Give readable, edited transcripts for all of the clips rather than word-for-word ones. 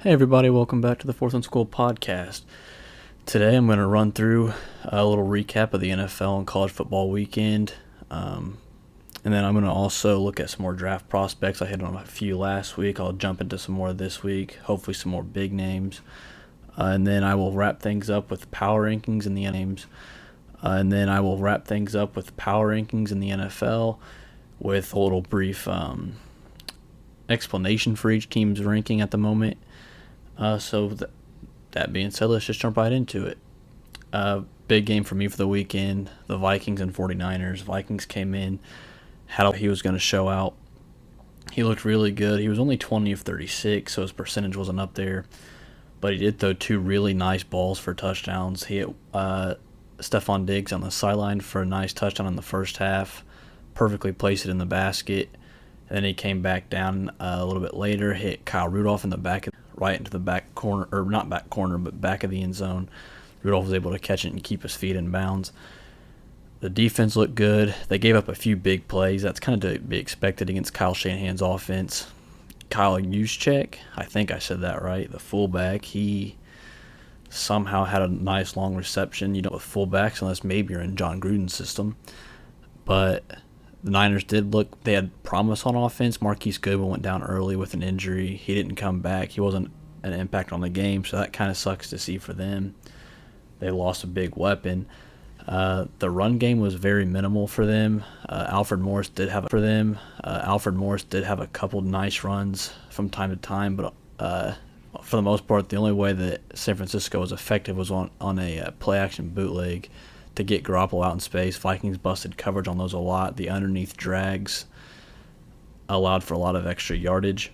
Hey everybody, welcome back to the Fourth and School podcast. Today I'm going to run through a little recap of the NFL and college football weekend. And then I'm going to also look at some more draft prospects. I hit on a few last week. I'll jump into some more this week, hopefully some more big names. And then I will wrap things up with power rankings in the names. And then I will wrap things up with power rankings in the NFL with a little brief explanation for each team's ranking at the moment. That being said, let's just jump right into it. Big game for me for the weekend, the Vikings and 49ers. Vikings came in, he was going to show out. He looked really good. He was only 20 of 36, so his percentage wasn't up there. But he did throw two really nice balls for touchdowns. He hit Stephon Diggs on the sideline for a nice touchdown in the first half, perfectly placed it in the basket. And then he came back down a little bit later, hit Kyle Rudolph in the back, right into the back corner, or not back corner, but back of the end zone. Rudolph was able to catch it and keep his feet in bounds. The defense looked good. They gave up a few big plays. That's kind of to be expected against Kyle Shanahan's offense. Kyle Juszczyk, I think I said that right, the fullback, he somehow had a nice long reception, with fullbacks, unless maybe you're in John Gruden's system. But the Niners they had promise on offense. Marquise Goodwin went down early with an injury. He didn't come back. He wasn't an impact on the game, so that kind of sucks to see for them. They lost a big weapon. The run game was very minimal for them. Alfred Morris did have a couple nice runs from time to time, but for the most part, the only way that San Francisco was effective was on a play-action bootleg to get Garoppolo out in space. Vikings busted coverage on those a lot. The underneath drags allowed for a lot of extra yardage.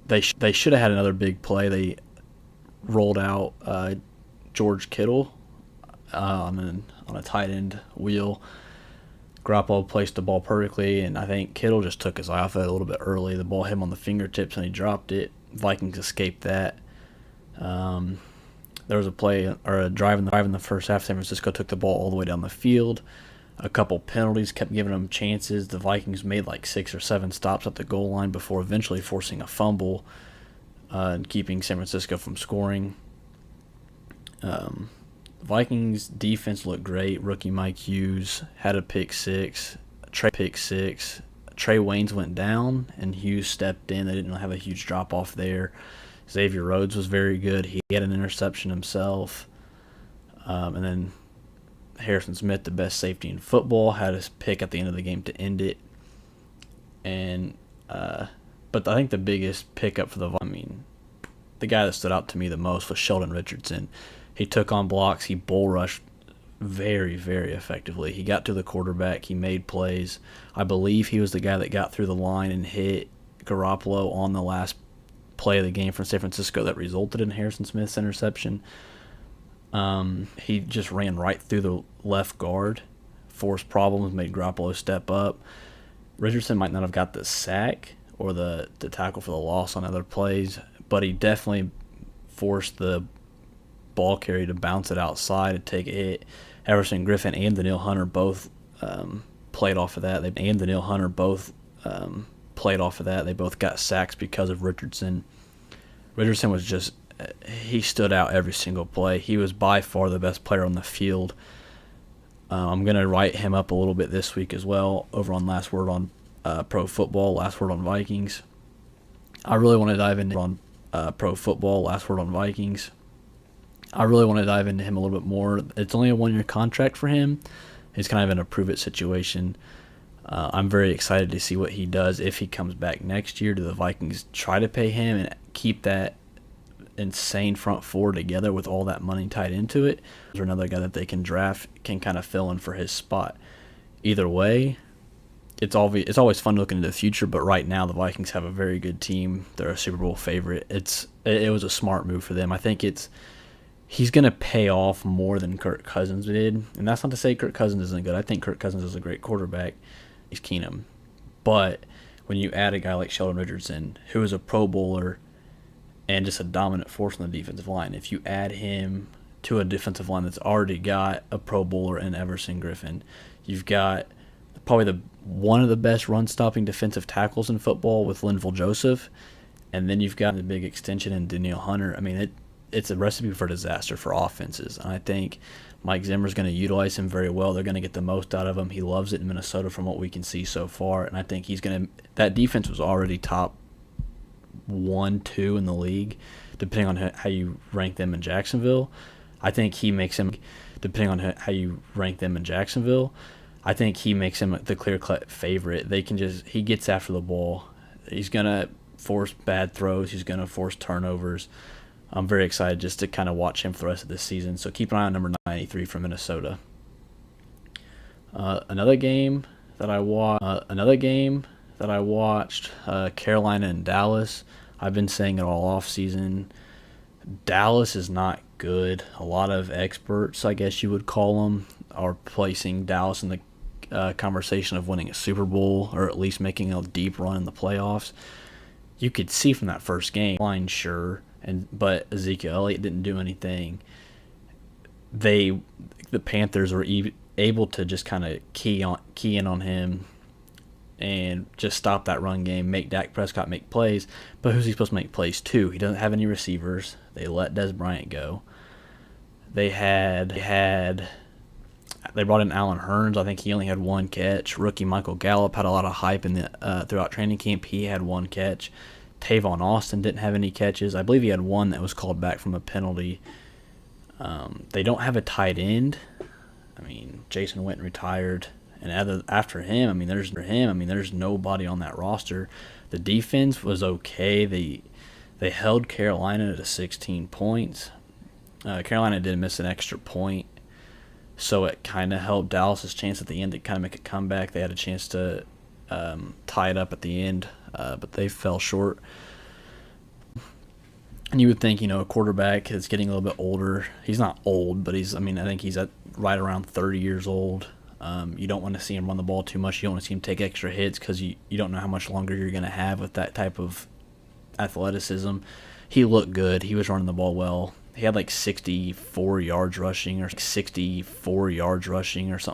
They should have had another big play. They rolled out George Kittle on a tight end wheel. Garoppolo placed the ball perfectly, and I think Kittle just took his eye off it a little bit early. The ball hit him on the fingertips, and he dropped it. Vikings escaped that. There was a drive in the first half. San Francisco took the ball all the way down the field. A couple penalties kept giving them chances. The Vikings made like 6 or 7 stops at the goal line before eventually forcing a fumble and keeping San Francisco from scoring. Vikings defense looked great. Rookie Mike Hughes had a pick six. Trey Waynes went down, and Hughes stepped in. They didn't have a huge drop-off there. Xavier Rhodes was very good. He had an interception himself. And then Harrison Smith, the best safety in football, had his pick at the end of the game to end it. But I think the biggest pickup for the guy that stood out to me the most was Sheldon Richardson. He took on blocks. He bull rushed very, very effectively. He got to the quarterback. He made plays. I believe he was the guy that got through the line and hit Garoppolo on the last play of the game from San Francisco that resulted in Harrison Smith's interception. He just ran right through the left guard, forced problems, made Garoppolo step up. Richardson might not have got the sack or the tackle for the loss on other plays, but he definitely forced the ball carrier to bounce it outside and take a hit. Everson Griffin and Danielle Hunter both played off of that. Played off of that. They both got sacks because of Richardson. Richardson was he stood out every single play. He was by far the best player on the field. I'm going to write him up a little bit this week as well over on Last Word on Pro Football, Last Word on Vikings. I really want to dive into Pro Football, Last Word on Vikings. I really want to dive into him a little bit more. It's only a 1-year contract for him. He's kind of in a prove-it situation. I'm very excited to see what he does if he comes back next year. Do the Vikings try to pay him and keep that insane front four together with all that money tied into it? Is there another guy that they can draft can kind of fill in for his spot? Either way, it's always fun looking into the future, but right now the Vikings have a very good team. They're a Super Bowl favorite. It was a smart move for them. I think he's going to pay off more than Kirk Cousins did. And that's not to say Kirk Cousins isn't good. I think Kirk Cousins is a great quarterback. He's Keenum. But when you add a guy like Sheldon Richardson, who is a Pro Bowler and just a dominant force on the defensive line, if you add him to a defensive line that's already got a Pro Bowler in Everson Griffin, you've got probably one of the best run-stopping defensive tackles in football with Linval Joseph, and then you've got the big extension in Danielle Hunter. I mean, it's a recipe for disaster for offenses. And I think Mike Zimmer's going to utilize him very well. They're going to get the most out of him. He loves it in Minnesota from what we can see so far. And I think he's going to – that defense was already top 1, 2 in the league, depending on how you rank them in Jacksonville. I think he makes him – depending on how you rank them in Jacksonville, I think he makes him the clear-cut favorite. They can just – he gets after the ball. He's going to force bad throws. He's going to force turnovers. I'm very excited just to kind of watch him for the rest of this season. So keep an eye on number 93 from Minnesota. Another game that I watched, Carolina and Dallas. I've been saying it all off season. Dallas is not good. A lot of experts, I guess you would call them, are placing Dallas in the conversation of winning a Super Bowl or at least making a deep run in the playoffs. You could see from that first game, line sure. But Ezekiel Elliott didn't do anything. The Panthers were able to just kind of key in on him and just stop that run game, make Dak Prescott make plays. But who's he supposed to make plays to? He doesn't have any receivers. They let Des Bryant go. They brought in Allen Hurns. I think he only had one catch. Rookie Michael Gallup had a lot of hype in the throughout training camp. He had one catch. Tavon Austin didn't have any catches. I believe he had one that was called back from a penalty. They don't have a tight end. I mean, Jason Witten retired, and after him, I mean, there's nobody on that roster. The defense was okay. They held Carolina to 16 points. Carolina did miss an extra point, so it kind of helped Dallas's chance at the end to kind of make a comeback. They had a chance to tie it up at the end, but they fell short. And you would think, a quarterback is getting a little bit older. He's not old, but I think he's at right around 30 years old. You don't want to see him run the ball too much. You don't want to see him take extra hits because you don't know how much longer you're going to have with that type of athleticism. He looked good. He was running the ball well. He had like 64 yards rushing or something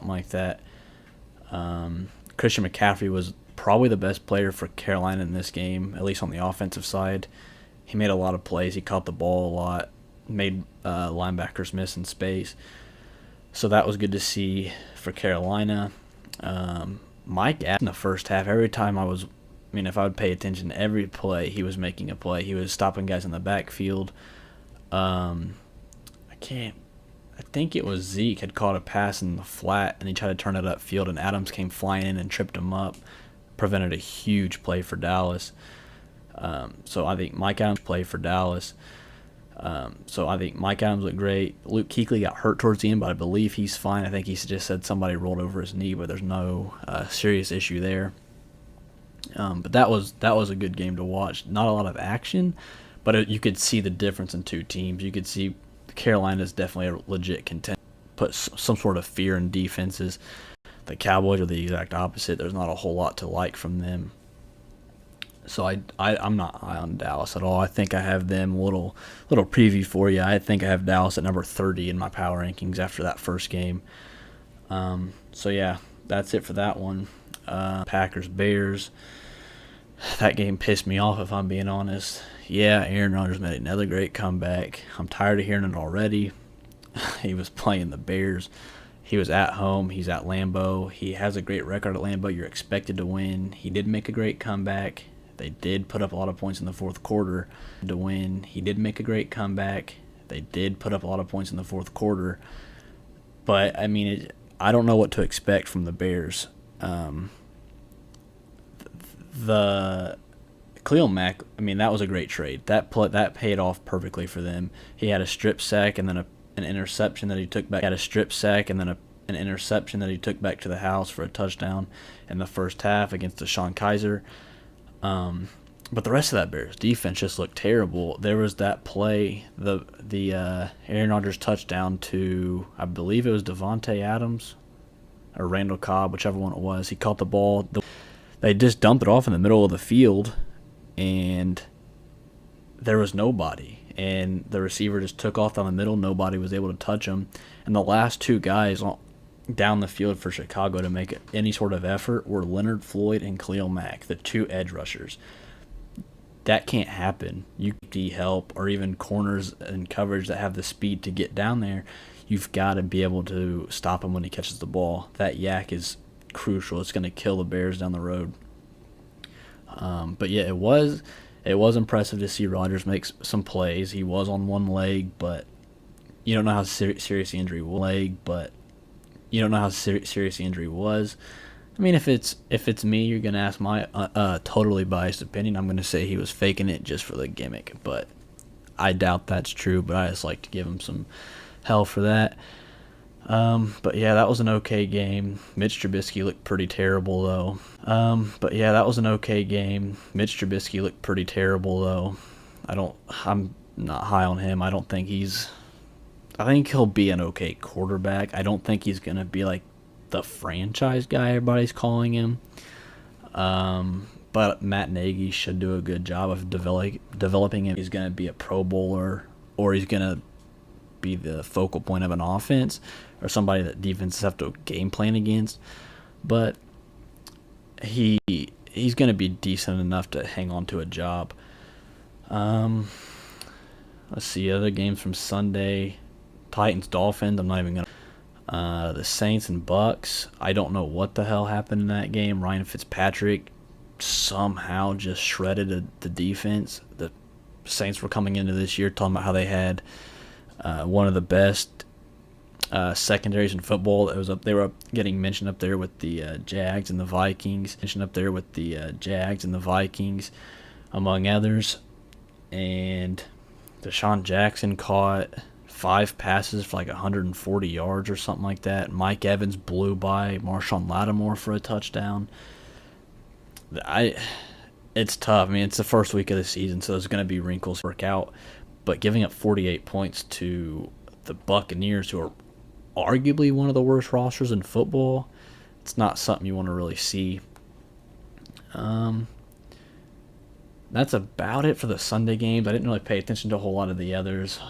like that. Christian McCaffrey was probably the best player for Carolina in this game, at least on the offensive side. He made a lot of plays. He caught the ball a lot, made linebackers miss in space. So that was good to see for Carolina. Mike Adams in the first half, every time if I would pay attention to every play, he was making a play. He was stopping guys in the backfield. I think it was Zeke had caught a pass in the flat, and he tried to turn it upfield, and Adams came flying in and tripped him up, prevented a huge play for Dallas. So I think Mike Adams looked great. Luke Kuechly got hurt towards the end, but I believe he's fine. I think he just said somebody rolled over his knee, but there's no serious issue there. But that was a good game to watch. Not a lot of action, but you could see the difference in two teams. You could see Carolina's definitely a legit contender. Put some sort of fear in defenses. The Cowboys are the exact opposite. There's not a whole lot to like from them. So I'm not high on Dallas at all. I think I have them little preview for you. I think I have Dallas at number 30 in my power rankings after that first game. So yeah, that's it for that one. Packers Bears. That game pissed me off, if I'm being honest. Yeah, Aaron Rodgers made another great comeback. I'm tired of hearing it already. He was playing the Bears. He was at home. He's at Lambeau. He has a great record at Lambeau. You're expected to win. He did make a great comeback. They did put up a lot of points in the fourth quarter to win. He did make a great comeback. They did put up a lot of points in the fourth quarter. But, I don't know what to expect from the Bears. The Khalil Mack, that was a great trade. That paid off perfectly for them. He had a strip sack and then an interception that he took back. An interception that he took back to the house for a touchdown in the first half against Deshaun Kaiser. But the rest of that Bears defense just looked terrible. There was that play, the Aaron Rodgers touchdown to, I believe it was Devontae Adams or Randall Cobb, whichever one it was. He caught the ball. They just dumped it off in the middle of the field, and there was nobody. And the receiver just took off down the middle. Nobody was able to touch him. And the last two guys down the field for Chicago to make any sort of effort were Leonard Floyd and Khalil Mack, the two edge rushers. that can't happen. You need help, or even corners and coverage that have the speed to get down there. You've got to be able to stop him when he catches the ball. That yak is crucial. It's going to kill the Bears down the road. But yeah, it was impressive to see Rodgers make some plays. He was on one leg, but you don't know how serious the injury was. I mean, if it's me, you're gonna ask my totally biased opinion. I'm gonna say he was faking it just for the gimmick, but I doubt that's true. But I just like to give him some hell for that. But yeah, that was an okay game. Mitch Trubisky looked pretty terrible though. I'm not high on him. I think he'll be an okay quarterback. I don't think he's gonna be like the franchise guy everybody's calling him. But Matt Nagy should do a good job of developing him. He's going to be a Pro Bowler, or he's going to be the focal point of an offense, or somebody that defenses have to game plan against. But he's going to be decent enough to hang on to a job. Let's see, other games from Sunday. Titans, Dolphins, I'm not even going to. The Saints and Bucks, I don't know what the hell happened in that game. Ryan Fitzpatrick somehow just shredded the defense. The Saints were coming into this year talking about how they had one of the best secondaries in football. They were getting mentioned up there with the Jags and the Vikings. Among others. And Deshaun Jackson caught 5 passes for like 140 yards or something like that. Mike Evans blew by Marshawn Lattimore for a touchdown. It's tough. I mean, it's the first week of the season, so there's going to be wrinkles work out. But giving up 48 points to the Buccaneers, who are arguably one of the worst rosters in football, it's not something you want to really see. That's about it for the Sunday games. I didn't really pay attention to a whole lot of the others.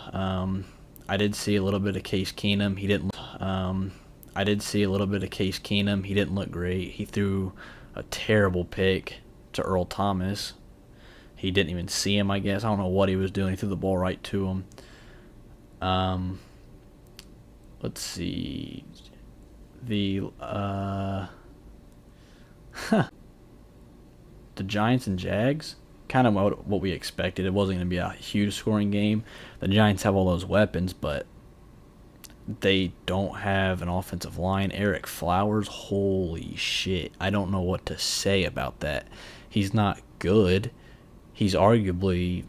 I did see a little bit of Case Keenum. He didn't look great. He threw a terrible pick to Earl Thomas. He didn't even see him, I guess. I don't know what he was doing. He threw the ball right to him. Let's see. The Giants and Jags, kind of what we expected. It wasn't going to be a huge scoring game. The Giants have all those weapons, but they don't have an offensive line. Eric Flowers, holy shit. I don't know what to say about that. He's not good. He's arguably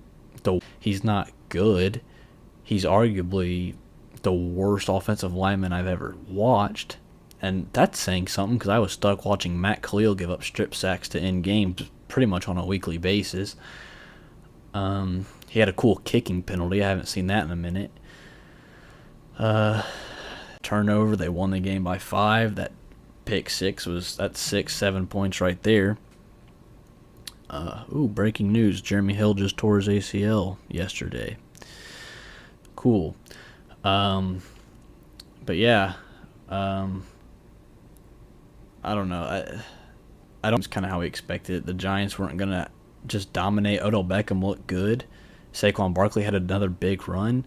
the worst offensive lineman I've ever watched. And that's saying something, because I was stuck watching Matt Khalil give up strip sacks to end games pretty much on a weekly basis. He had a cool kicking penalty. I haven't seen that in a minute. Turnover, they won the game by 5. That pick six that's 6-7 points right there. Breaking news. Jeremy Hill just tore his ACL yesterday. Cool. But yeah. I don't know. I don't. It's kind of how we expected it. The Giants weren't going to just dominate. Odell Beckham looked good. Saquon Barkley had another big run.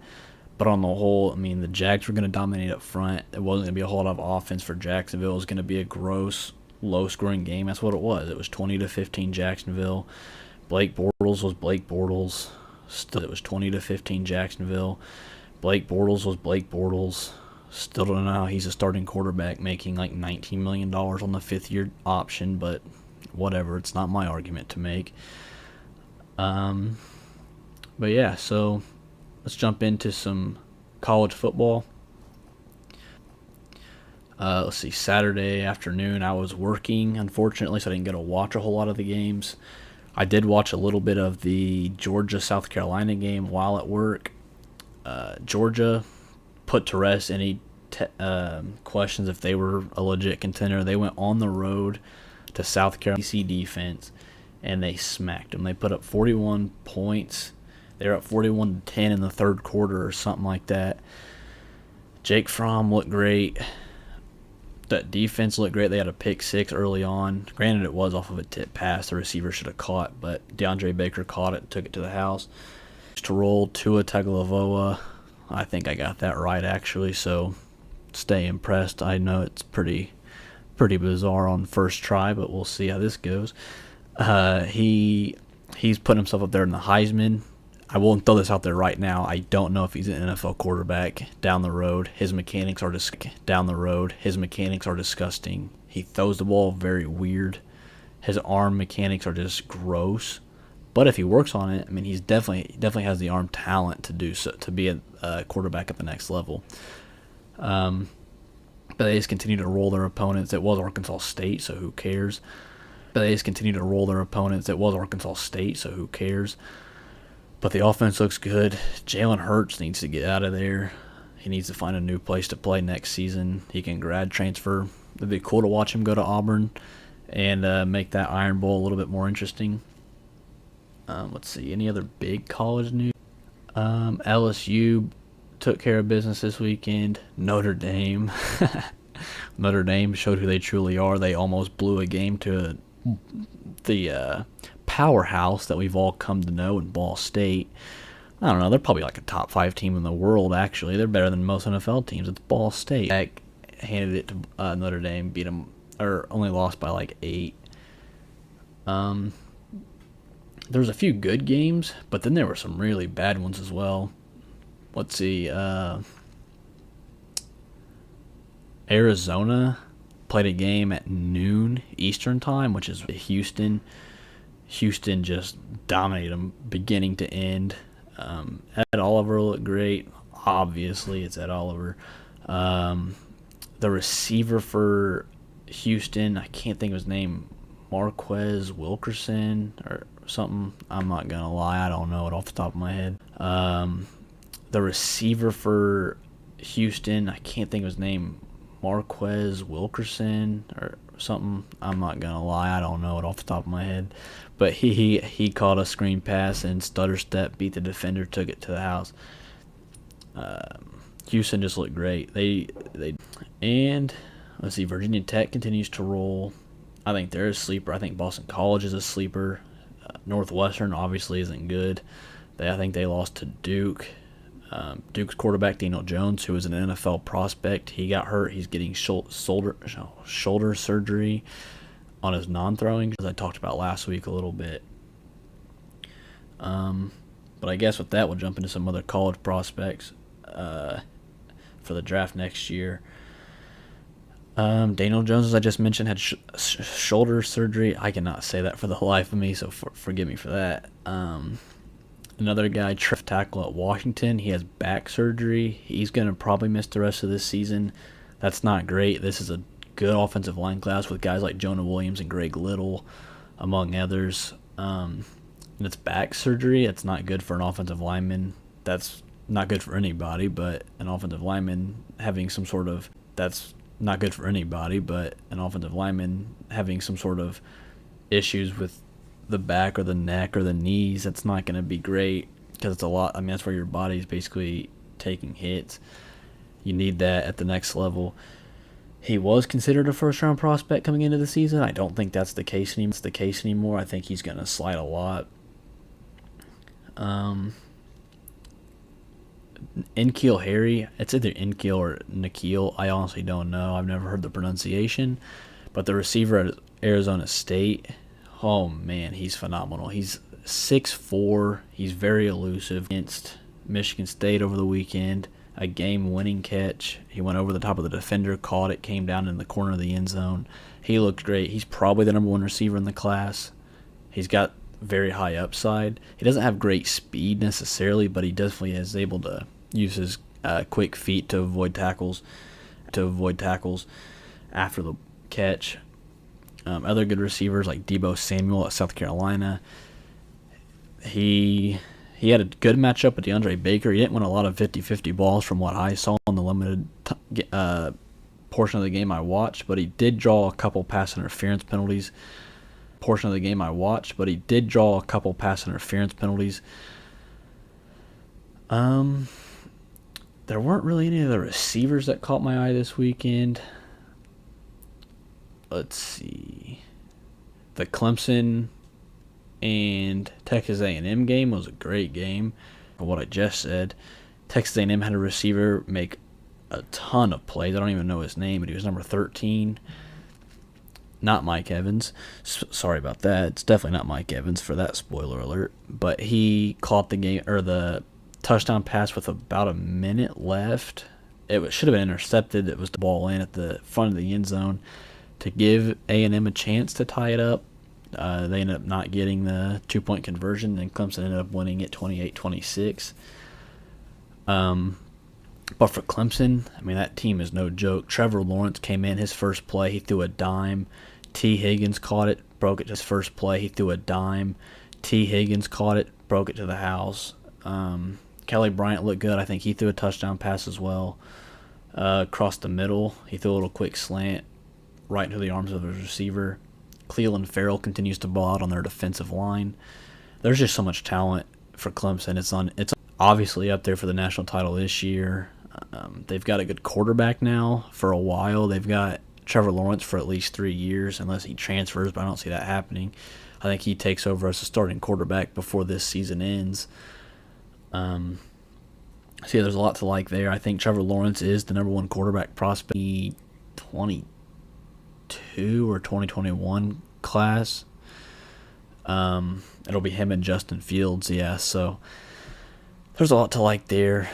But on the whole, I mean, the Jags were going to dominate up front. It wasn't going to be a whole lot of offense for Jacksonville. It was going to be a gross, low-scoring game. That's what it was. It was 20-15 Jacksonville. Blake Bortles was Blake Bortles. Still, it was 20-15 Jacksonville. Blake Bortles was Blake Bortles. Still don't know how he's a starting quarterback making like $19 million on the 5th-year option, but whatever. It's not my argument to make. But yeah, so let's jump into some college football. Let's see, Saturday afternoon I was working, unfortunately, so I didn't get to watch a whole lot of the games. I did watch a little bit of the Georgia-South Carolina game while at work. Georgia put to rest any questions if they were a legit contender. They went on the road to South Carolina defense, and they smacked them. They put up 41 points. They were up 41-10 in the third quarter or something like that. Jake Fromm looked great. That defense looked great. They had a pick six early on. Granted, it was off of a tip pass the receiver should have caught, but DeAndre Baker caught it and took it to the house. To roll Tua Tagovailoa, I think I got that right actually. So stay impressed. I know it's pretty bizarre on first try, but we'll see how this goes. He's putting himself up there in the Heisman. I won't throw this out there right now. I don't know if he's an NFL quarterback down the road. His mechanics are disgusting. He throws the ball very weird. His arm mechanics are just gross. But if he works on it, I mean, he's definitely has the arm talent to do so, to be a quarterback at the next level. But they just continue to roll their opponents. It was Arkansas State, so who cares? But the offense looks good. Jalen Hurts needs to get out of there. He needs to find a new place to play next season. He can grad transfer. It'd be cool to watch him go to Auburn and make that Iron Bowl a little bit more interesting. Let's see. Any other big college news? LSU took care of business this weekend. Notre Dame. Notre Dame showed who they truly are. They almost blew a game to the powerhouse that we've all come to know in Ball State. I don't know. They're probably like a top 5 team in the world, actually. They're better than most NFL teams. It's Ball State. Handed it to Notre Dame, beat them, or only lost by like 8. There was a few good games, but then there were some really bad ones as well. Let's see. Arizona played a game at noon Eastern time, which is Houston. Houston just dominated them beginning to end. Ed Oliver looked great. Obviously, it's Ed Oliver. The receiver for Houston, I can't think of his name, Marquez Wilkerson or something. I'm not going to lie. I don't know it off the top of my head. The receiver for Houston, I can't think of his name, Marquez Wilkerson or something. I'm not going to lie. I don't know it off the top of my head. But he caught a screen pass and stutter step, beat the defender, took it to the house. Houston just looked great. And let's see, Virginia Tech continues to roll. I think they're a sleeper. I think Boston College is a sleeper. Northwestern obviously isn't good. I think they lost to Duke. Duke's quarterback Daniel Jones, who is an NFL prospect, he got hurt. He's getting shoulder surgery on his non-throwing, as I talked about last week a little bit. But I guess with that, we'll jump into some other college prospects for the draft next year. Daniel Jones, as I just mentioned, had shoulder surgery. I cannot say that for the life of me, so forgive me for that. Another guy, tackle at Washington, he has back surgery. He's going to probably miss the rest of this season. That's not great. This is a good offensive line class with guys like Jonah Williams and Greg Little, among others. And it's back surgery. It's not good for an offensive lineman. That's not good for anybody, but an offensive lineman having some sort of issues with the back or the neck or the knees, that's not going to be great because it's a lot. I mean, that's where your body is basically taking hits. You need that at the next level. He was considered a first-round prospect coming into the season. I don't think that's the case anymore. I think he's going to slide a lot. N'Keal Harry, it's either N'Keal or N'Keal. I honestly don't know. I've never heard the pronunciation. But the receiver at Arizona State, oh man, he's phenomenal. He's 6'4". He's very elusive. Against Michigan State over the weekend, a game-winning catch. He went over the top of the defender, caught it, came down in the corner of the end zone. He looked great. He's probably the number 1 receiver in the class. He's got very high upside. He doesn't have great speed necessarily, but he definitely is able to use his quick feet to avoid tackles after the catch. Other good receivers like Deebo Samuel at South Carolina. He had a good matchup with DeAndre Baker. He didn't win a lot of 50-50 balls from what I saw in the limited portion of the game I watched, but he did draw a couple pass interference penalties. There weren't really any of the receivers that caught my eye this weekend. let's see. The Clemson and Texas A&M game was a great game. What I just said, Texas A&M had a receiver make a ton of plays. I don't even know his name, but he was number 13. Not Mike Evans. Sorry about that. It's definitely not Mike Evans for that spoiler alert. But he caught the game or the touchdown pass with about a minute left. It should have been intercepted. It was the ball in at the front of the end zone to give A&M a chance to tie it up. They ended up not getting the 2-point conversion, and Clemson ended up winning it 28-26. But for Clemson, I mean, that team is no joke. Trevor Lawrence came in, his first play, he threw a dime. T. Higgins caught it, broke it. His first play, he threw a dime. T. Higgins caught it, broke it to the house. Kelly Bryant looked good. I think he threw a touchdown pass as well. Across the middle, he threw a little quick slant right into the arms of the receiver. Cleveland Farrell continues to ball out on their defensive line. There's just so much talent for Clemson. It's obviously up there for the national title this year. They've got a good quarterback now for a while. They've got Trevor Lawrence for at least 3 years, unless he transfers, but I don't see that happening. I think he takes over as a starting quarterback before this season ends. So yeah, there's a lot to like there. I think Trevor Lawrence is the number one quarterback prospect 2022 or 2021 class. It'll be him and Justin Fields, yeah, so there's a lot to like there.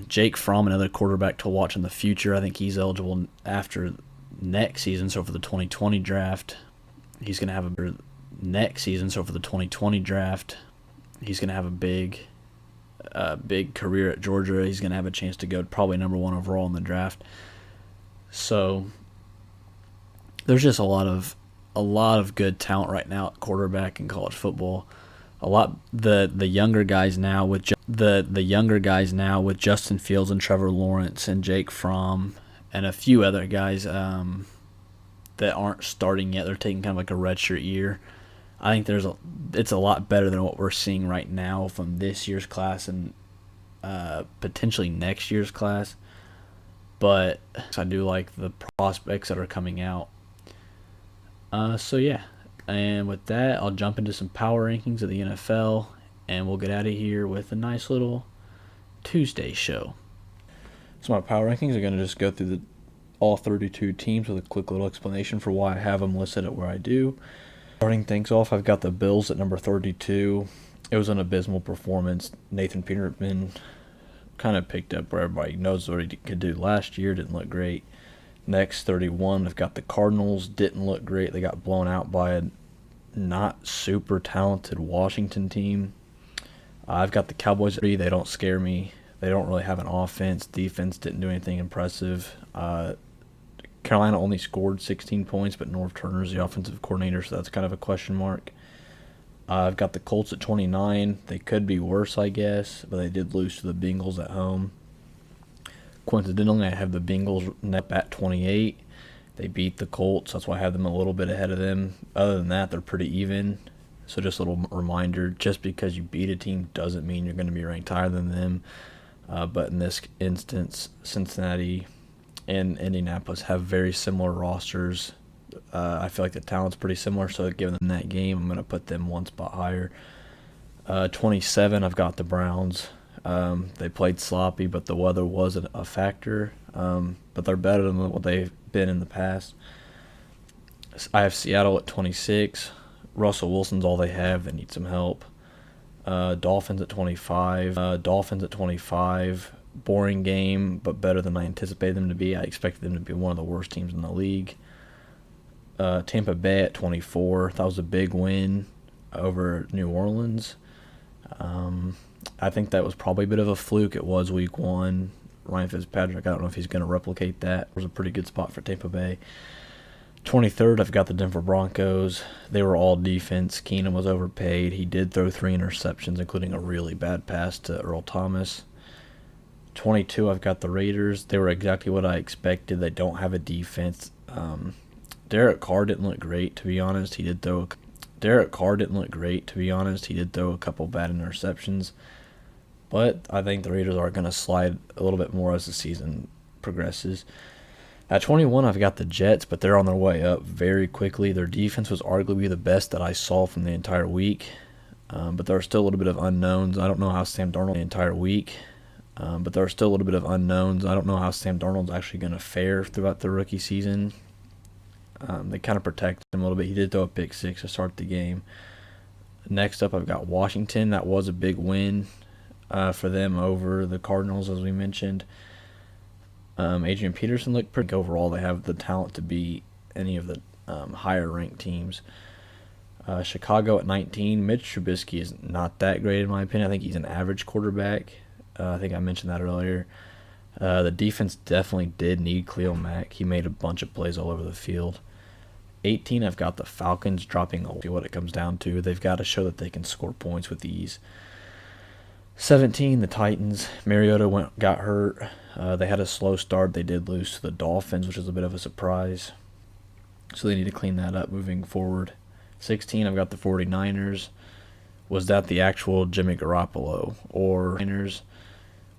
Jake Fromm, another quarterback to watch in the future. I think he's eligible after next season, so for the 2020 draft. He's going to have a big career at Georgia. He's going to have a chance to go probably number one overall in the draft. So there's just a lot of good talent right now at quarterback in college football. The younger guys now with Justin Fields and Trevor Lawrence and Jake Fromm and a few other guys that aren't starting yet. They're taking kind of like a redshirt year. I think it's a lot better than what we're seeing right now from this year's class and potentially next year's class. But I do like the prospects that are coming out. So yeah, and with that, I'll jump into some power rankings of the NFL, and we'll get out of here with a nice little Tuesday show. So my power rankings are going to just go through all 32 teams with a quick little explanation for why I have them listed at where I do. Starting things off, I've got the Bills at number 32. It was an abysmal performance. Nathan Peterman kind of picked up where everybody knows what he could do last year. Didn't look great. Next, 31, I've got the Cardinals. Didn't look great. They got blown out by a not super talented Washington team. I've got the Cowboys at 3. They don't scare me. They don't really have an offense. Defense didn't do anything impressive. Carolina only scored 16 points, but Norv Turner's the offensive coordinator, so that's kind of a question mark. I've got the Colts at 29. They could be worse, I guess, but they did lose to the Bengals at home. Coincidentally, I have the Bengals at 28. They beat the Colts. That's why I have them a little bit ahead of them. Other than that, they're pretty even. So just a little reminder, just because you beat a team doesn't mean you're going to be ranked higher than them. But in this instance, Cincinnati and Indianapolis have very similar rosters. I feel like the talent's pretty similar, so given them that game, I'm going to put them one spot higher. 27, I've got the Browns. They played sloppy, but the weather wasn't a factor. But they're better than what they've been in the past. I have Seattle at 26. Russell Wilson's all they have. They need some help. Dolphins at 25. Boring game, but better than I anticipated them to be. I expected them to be one of the worst teams in the league. Tampa Bay at 24. That was a big win over New Orleans. I think that was probably a bit of a fluke. It was week 1. Ryan Fitzpatrick, I don't know if he's going to replicate that. It was a pretty good spot for Tampa Bay. 23rd, I've got the Denver Broncos. They were all defense. Keenum was overpaid. He did throw 3 interceptions, including a really bad pass to Earl Thomas. 22, I've got the Raiders. They were exactly what I expected. They don't have a defense. Derek Carr didn't look great, to be honest. He did throw a couple bad interceptions. But I think the Raiders are going to slide a little bit more as the season progresses. At 21, I've got the Jets, but they're on their way up very quickly. Their defense was arguably the best that I saw from the entire week, but there are still a little bit of unknowns. I don't know how Sam Darnold the entire week, but there are still a little bit of unknowns. I don't know how Sam Darnold's actually going to fare throughout the rookie season. They kind of protected him a little bit. He did throw a pick six to start the game. Next up, I've got Washington. That was a big win for them over the Cardinals, as we mentioned. Adrian Peterson looked pretty good. Overall, they have the talent to beat any of the higher-ranked teams. Chicago at 19. Mitch Trubisky is not that great in my opinion. I think he's an average quarterback. I think I mentioned that earlier. The defense definitely did need Khalil Mack. He made a bunch of plays all over the field. 18, I've got the Falcons dropping what it comes down to. They've got to show that they can score points with ease. 17, the Titans. Mariota got hurt. They had a slow start. They did lose to the Dolphins, which is a bit of a surprise. So they need to clean that up moving forward. 16, I've got the 49ers. Was that the actual Jimmy Garoppolo? Or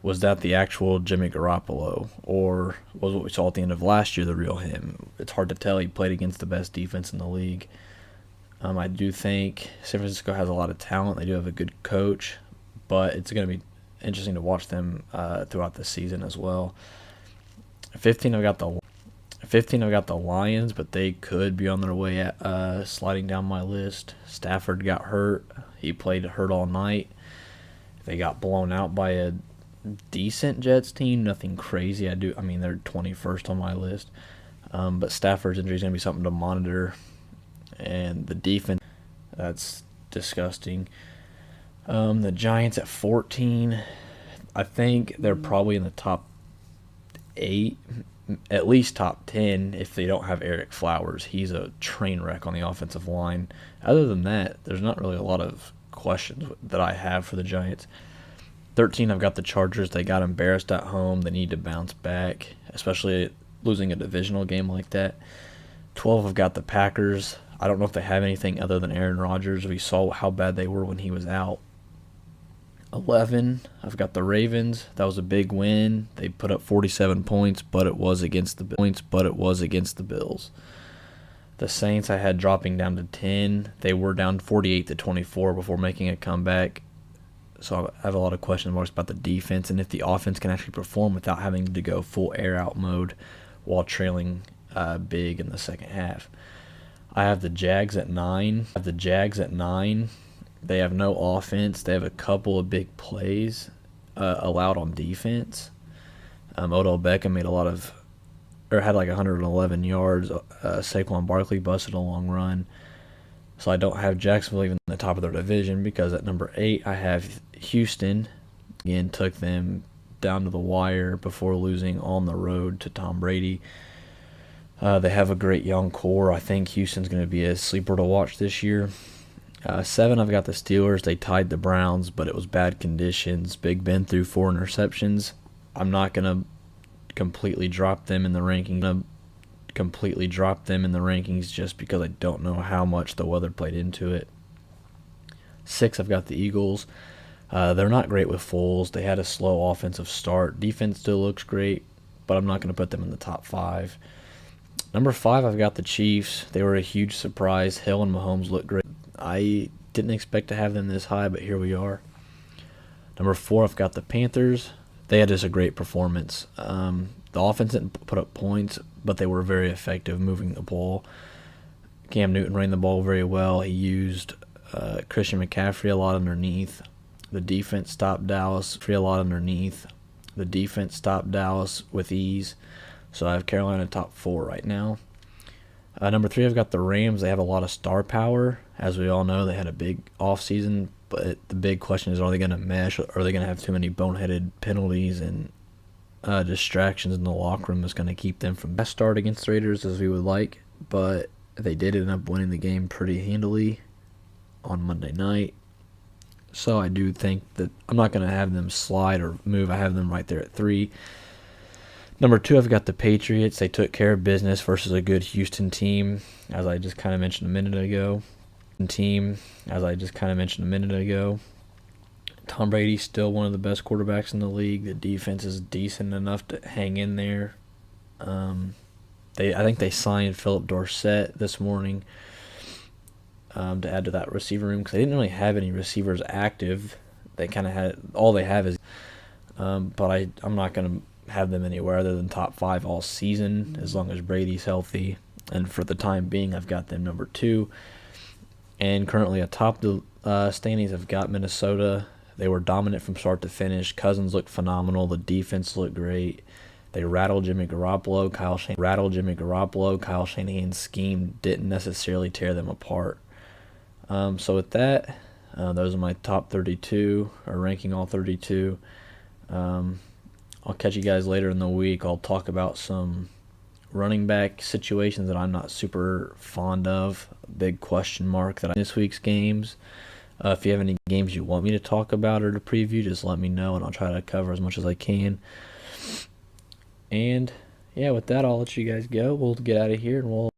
was that the actual Jimmy Garoppolo? Or was what we saw at the end of last year the real him? It's hard to tell. He played against the best defense in the league. I do think San Francisco has a lot of talent. They do have a good coach, but it's going to be interesting to watch them throughout the season as well. 15, I've got the Lions, but they could be on their way at sliding down my list. Stafford got hurt. He played hurt all night. They got blown out by a decent Jets team. Nothing crazy. I mean, they're 21st on my list. But Stafford's injury is going to be something to monitor. And the defense, that's disgusting. The Giants at 14, I think they're probably in the top 8, at least top 10 if they don't have Eric Flowers. He's a train wreck on the offensive line. Other than that, there's not really a lot of questions that I have for the Giants. 13, I've got the Chargers. They got embarrassed at home. They need to bounce back, especially losing a divisional game like that. 12, I've got the Packers. I don't know if they have anything other than Aaron Rodgers. We saw how bad they were when he was out. 11, I've got the Ravens. That was a big win. They put up 47 points, but it was against the Bills. The Saints I had dropping down to 10. They were down 48-24 before making a comeback. So I have a lot of question marks about the defense and if the offense can actually perform without having to go full air out mode while trailing big in the second half. I have the Jags at 9. They have no offense. They have a couple of big plays allowed on defense. Odell Beckham had like 111 yards. Saquon Barkley busted a long run. So I don't have Jacksonville even in the top of their division because at number 8 I have Houston. Again, took them down to the wire before losing on the road to Tom Brady. They have a great young core. I think Houston's going to be a sleeper to watch this year. 7, I've got the Steelers. They tied the Browns, but it was bad conditions. Big Ben threw 4 interceptions. I'm not going to completely drop them in the rankings. Just because I don't know how much the weather played into it. 6, I've got the Eagles. They're not great with Foles. They had a slow offensive start. Defense still looks great, but I'm not going to put them in the top 5. Number 5, I've got the Chiefs. They were a huge surprise. Hill and Mahomes looked great. I didn't expect to have them this high, but here we are. Number 4, I've got the Panthers. They had just a great performance. The offense didn't put up points, but they were very effective moving the ball. Cam Newton ran the ball very well. He used Christian McCaffrey a lot underneath. The defense stopped Dallas with ease. So I have Carolina top 4 right now. Number 3, I've got the Rams. They have a lot of star power. As we all know, they had a big offseason, but the big question is, are they going to mesh? Or are they going to have too many boneheaded penalties and distractions in the locker room that's going to keep them from best start against the Raiders as we would like? But they did end up winning the game pretty handily on Monday night. So I do think that I'm not going to have them slide or move. I have them right there at 3. Number 2, I've got the Patriots. They took care of business versus a good Houston team, as I just kind of mentioned a minute ago. Tom Brady's still one of the best quarterbacks in the league. The defense is decent enough to hang in there. I think they signed Philip Dorsett this morning to add to that receiver room because they didn't really have any receivers active. They kind of had all they have is, but I'm not going to have them anywhere other than top 5 all season as long as Brady's healthy. And for the time being, I've got them number 2. And currently atop the standings, I've got Minnesota. They were dominant from start to finish. Cousins looked phenomenal. The defense looked great. They rattled Jimmy Garoppolo. Kyle Shanahan's scheme didn't necessarily tear them apart. So with that, those are my top 32, or ranking all 32. I'll catch you guys later in the week. I'll talk about some running back situations that I'm not super fond of. Big question mark that this week's games. If you have any games you want me to talk about or to preview, just let me know, and I'll try to cover as much as I can. And yeah, with that, I'll let you guys go. We'll get out of here, and we'll